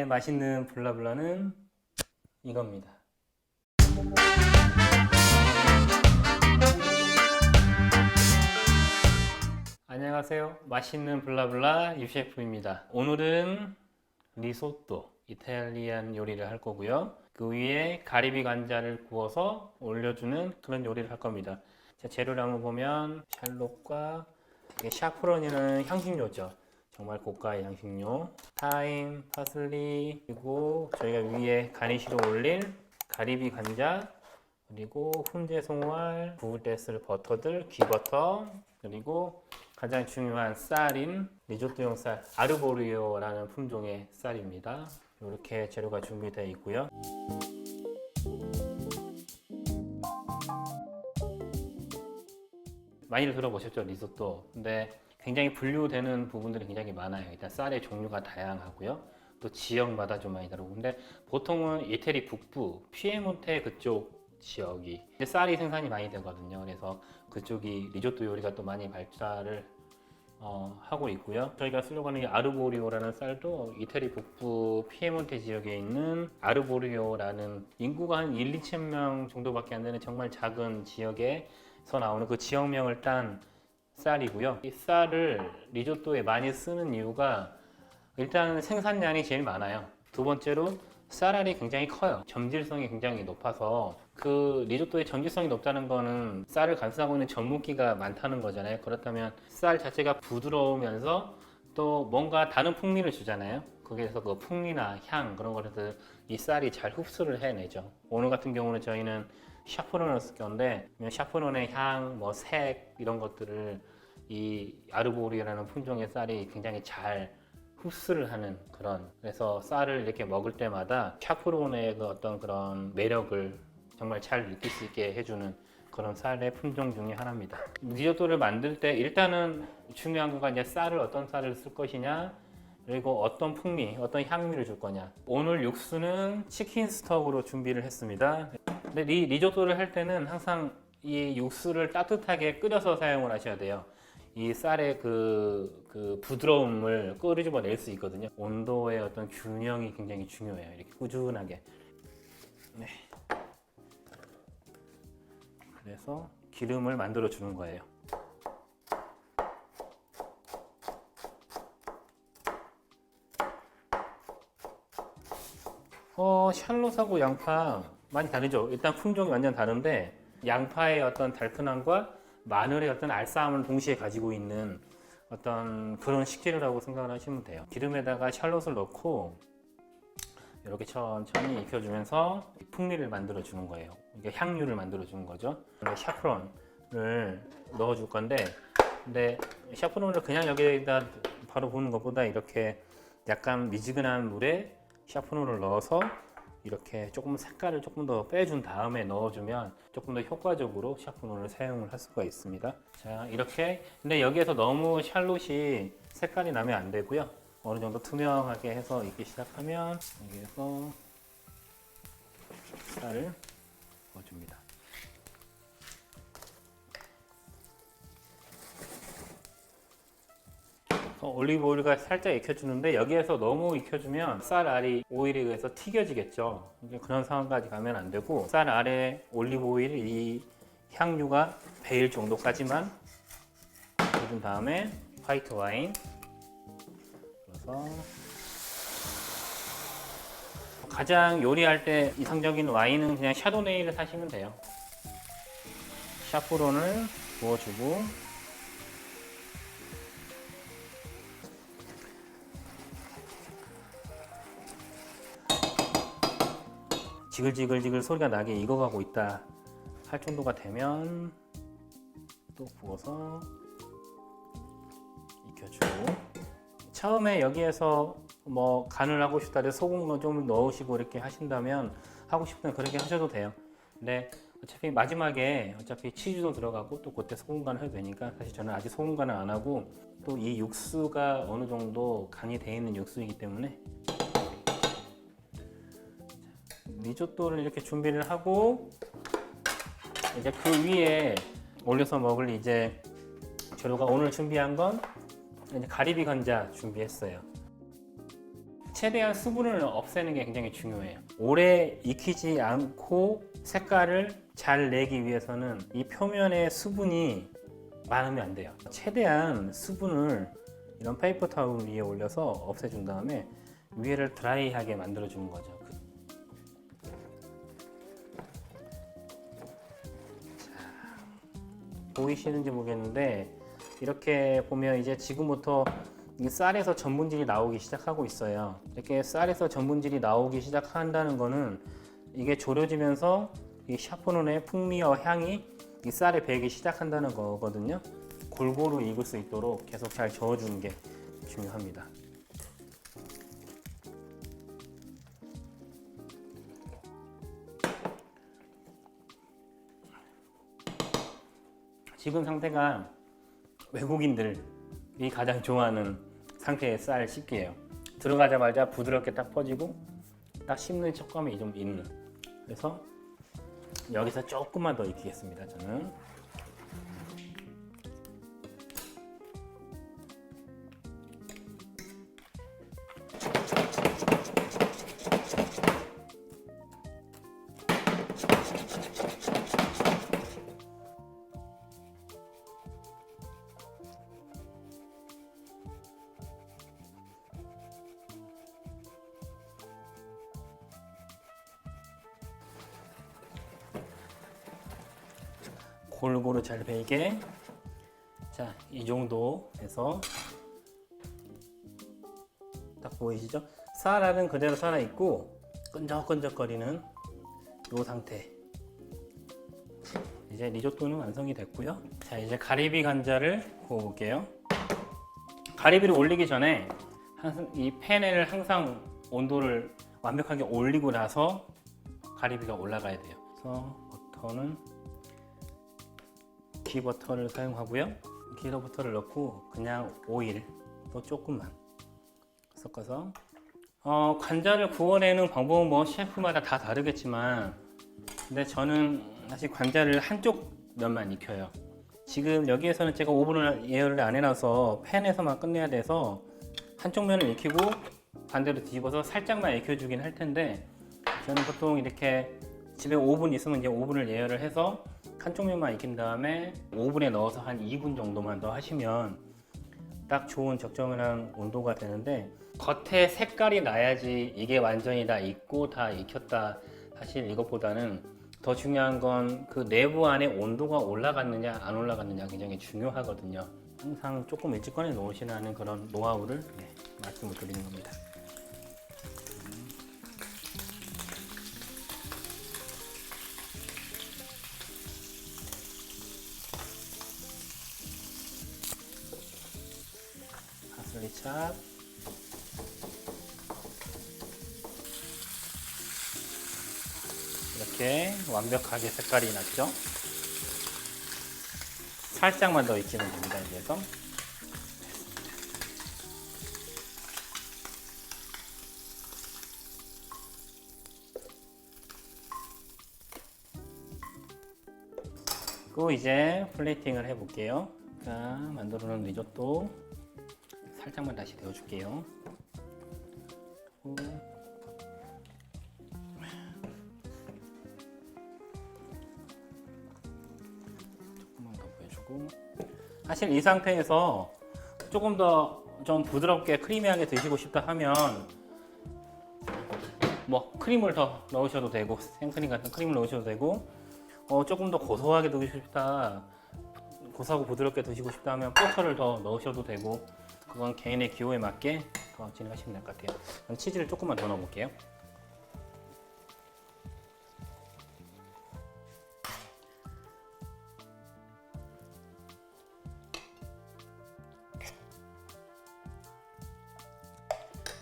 오늘의 맛있는 블라블라는 이겁니다. 안녕하세요. 맛있는 블라블라 유셰프입니다. 오늘은 리소또, 이탈리안 요리를 할 거고요. 그 위에 가리비 관자를 구워서 올려주는 그런 요리를 할 겁니다. 자, 재료를 한번 보면 샬롯과 샤프론이라는 향신료죠. 정말 고가의 향신료, 타임, 파슬리, 그리고 저희가 위에 가니쉬로 올릴 가리비 관자, 그리고 훈제 송알, 구울 때 쓸 버터들, 귀버터, 그리고 가장 중요한 쌀인 리조또용 쌀, 아르보리오라는 품종의 쌀입니다. 이렇게 재료가 준비되어 있고요. 많이들 들어보셨죠, 리조또. 근데 굉장히 분류되는 부분들이 굉장히 많아요. 일단 쌀의 종류가 다양하고요. 또 지역마다 좀 많이 다르고. 근데 보통은 이태리 북부, 피에몬테 그쪽 지역이 쌀이 생산이 많이 되거든요. 그래서 그쪽이 리조또 요리가 또 많이 발달을 하고 있고요. 저희가 쓰려고 하는 이 아르보리오라는 쌀도 이태리 북부 피에몬테 지역에 있는 아르보리오라는 인구가 한 1, 2천 명 정도밖에 안 되는 정말 작은 지역에서 나오는 그 지역명을 딴 쌀이고요. 이 쌀을 리조또에 많이 쓰는 이유가 일단 생산량이 제일 많아요. 두 번째로 쌀알이 굉장히 커요. 점질성이 굉장히 높아서 그 리조또의 점질성이 높다는 거는 쌀을 감싸고 있는 전분기가 많다는 거잖아요. 그렇다면 쌀 자체가 부드러우면서 또 뭔가 다른 풍미를 주잖아요. 거기에서 그 풍미나 향 그런 것들 이 쌀이 잘 흡수를 해내죠. 오늘 같은 경우는 저희는 샤프론을 쓸 건데 샤프론의 향, 뭐 색 이런 것들을 이 아르보리라는 품종의 쌀이 굉장히 잘 흡수를 하는 그런, 그래서 쌀을 이렇게 먹을 때마다 샤프론의 그 어떤 그런 매력을 정말 잘 느낄 수 있게 해주는 그런 쌀의 품종 중에 하나입니다. 리조또를 만들 때 일단은 중요한 거가 이제 쌀을 어떤 쌀을 쓸 것이냐, 그리고 어떤 풍미, 어떤 향미를 줄 거냐. 오늘 육수는 치킨 스톡으로 준비를 했습니다. 근데 이 리조또를 할 때는 항상 이 육수를 따뜻하게 끓여서 사용을 하셔야 돼요. 이 쌀의 그 부드러움을 끄집어 낼 수 있거든요. 온도의 어떤 균형이 굉장히 중요해요. 이렇게 꾸준하게. 네. 그래서 기름을 만들어 주는 거예요. 샬롯하고 양파 많이 다르죠. 일단 품종이 완전 다른데 양파의 어떤 달큰함과 마늘의 어떤 알싸함을 동시에 가지고 있는 어떤 그런 식재료라고 생각을 하시면 돼요. 기름에다가 샬롯을 넣고 이렇게 천천히 익혀주면서 풍미를 만들어 주는 거예요. 이게 향유를 만들어 주는 거죠. 샤프론을 넣어 줄 건데, 근데 샤프론을 그냥 여기에다 바로 부는 것보다 이렇게 약간 미지근한 물에 샤프론을 넣어서 이렇게 조금 색깔을 조금 더 빼준 다음에 넣어주면 조금 더 효과적으로 샤프론을 사용을 할 수가 있습니다. 자, 이렇게. 근데 여기에서 너무 샬롯이 색깔이 나면 안 되고요. 어느 정도 투명하게 해서 익기 시작하면 여기에서 쌀을 넣어줍니다. 올리브 오일과 살짝 익혀주는데 여기에서 너무 익혀주면 쌀 알이 오일에 의해서 튀겨지겠죠. 그런 상황까지 가면 안 되고 쌀 알에 올리브 오일 이 향유가 배일 정도까지만 해준 다음에 화이트 와인 그래서 가장 요리할 때 이상적인 와인은 그냥 샤도네이를 사시면 돼요. 샤프론을 부어주고 지글지글지글 소리가 나게 익어가고 있다 할 정도가 되면 또 부어서 익혀주고, 처음에 여기에서 뭐 간을 하고 싶다 해서 소금을 좀 넣으시고 이렇게 하신다면 하고 싶으면 그렇게 하셔도 돼요. 근데 어차피 마지막에 어차피 치즈도 들어가고 또 그때 소금간을 해도 되니까 사실 저는 아직 소금간을 안 하고, 또 이 육수가 어느 정도 간이 되어 있는 육수이기 때문에 리조또를 이렇게 준비를 하고 이제 그 위에 올려서 먹을 이제 재료가 오늘 준비한 건 이제 가리비 관자 준비했어요. 최대한 수분을 없애는 게 굉장히 중요해요. 오래 익히지 않고 색깔을 잘 내기 위해서는 이 표면에 수분이 많으면 안 돼요. 최대한 수분을 이런 페이퍼 타올 위에 올려서 없애준 다음에 위에를 드라이하게 만들어 주는 거죠. 보이시는지 모르겠는데 이렇게 보면 이제 지금부터 쌀에서 전분질이 나오기 시작하고 있어요. 이렇게 쌀에서 전분질이 나오기 시작한다는 거는 이게 졸여지면서 이 샤프론의 풍미와 향이 이 쌀에 배기 시작한다는 거거든요. 골고루 익을 수 있도록 계속 잘 저어주는 게 중요합니다. 지금 상태가 외국인들이 가장 좋아하는 상태의 쌀 씹기예요. 들어가자마자 부드럽게 딱 퍼지고 딱 씹는 촉감이 좀 있는. 그래서 여기서 조금만 더 익히겠습니다. 저는 골고루 잘 배이게. 자, 이 정도 해서 딱 보이시죠? 쌀알은 그대로 살아있고 끈적끈적거리는 이 상태. 이제 리조또는 완성이 됐고요. 자, 이제 가리비 감자를 구워볼게요. 가리비를 올리기 전에 이 팬을 항상 온도를 완벽하게 올리고 나서 가리비가 올라가야 돼요. 그래서 버터는 기버터를 사용하고요. 기버터를 넣고 그냥 오일 또 조금만 섞어서 관자를 구워내는 방법은 뭐 셰프마다 다 다르겠지만 근데 저는 사실 관자를 한쪽 면만 익혀요. 지금 여기에서는 제가 오븐을 예열을 안 해놔서 팬에서만 끝내야 돼서 한쪽 면을 익히고 반대로 뒤집어서 살짝만 익혀주긴 할 텐데 저는 보통 이렇게 집에 오븐 있으면 이제 오븐을 예열을 해서 한쪽 면만 익힌 다음에 오븐에 넣어서 한 2분 정도만 더 하시면 딱 좋은 적정한 온도가 되는데 겉에 색깔이 나야지 이게 완전히 다 익고 다 익혔다. 사실 이것보다는 더 중요한 건 그 내부 안에 온도가 올라갔느냐 안 올라갔느냐 굉장히 중요하거든요. 항상 조금 일찍 꺼내 놓으시라는 그런 노하우를 말씀을 드리는 겁니다. 파슬리찹, 이렇게 완벽하게 색깔이 났죠? 살짝만 더 익히면 됩니다. 여기에서 그리고 이제 플레이팅을 해볼게요. 자, 만들어 놓은 리조또 살짝만 다시 데워줄게요. 조금만 더 보여주고. 사실 이 상태에서 조금 더 좀 부드럽게 크리미하게 드시고 싶다 하면 뭐 크림을 더 넣으셔도 되고 생크림 같은 크림을 넣으셔도 되고 조금 더 고소하게 드시고 싶다, 고소하고 부드럽게 드시고 싶다 하면 버터를 더 넣으셔도 되고 그건 개인의 기호에 맞게 더 진행하시면 될 것 같아요. 저는 치즈를 조금만 더 넣어볼게요.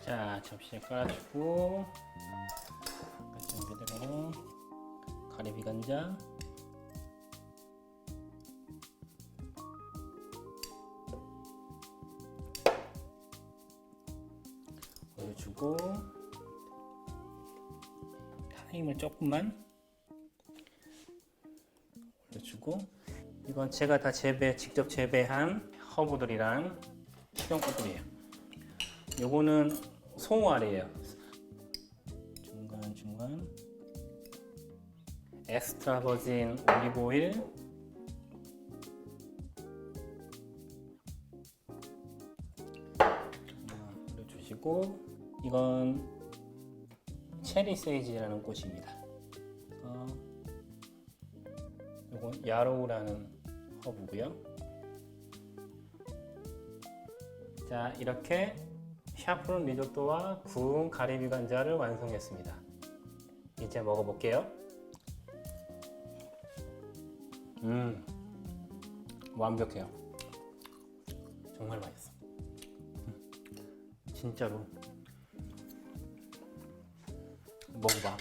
자, 접시에 깔아주고 준비되고 가리비 감자 올려주고 타임을 조금만 올려주고 이건 제가 다 직접 재배한 허브들이랑 식용꽃들이에요. 요거는 송알이에요. 중간 엑스트라 버진 올리브 오일, 올려주시고, 이건 체리 세이지라는 꽃입니다. 이건 야로우라는 허브고요. 자, 이렇게 샤프론 리조또와 구운 가리비 관자를 완성했습니다. 이제 먹어볼게요. 완벽해요. 정말 맛있어. 진짜로 먹어봐.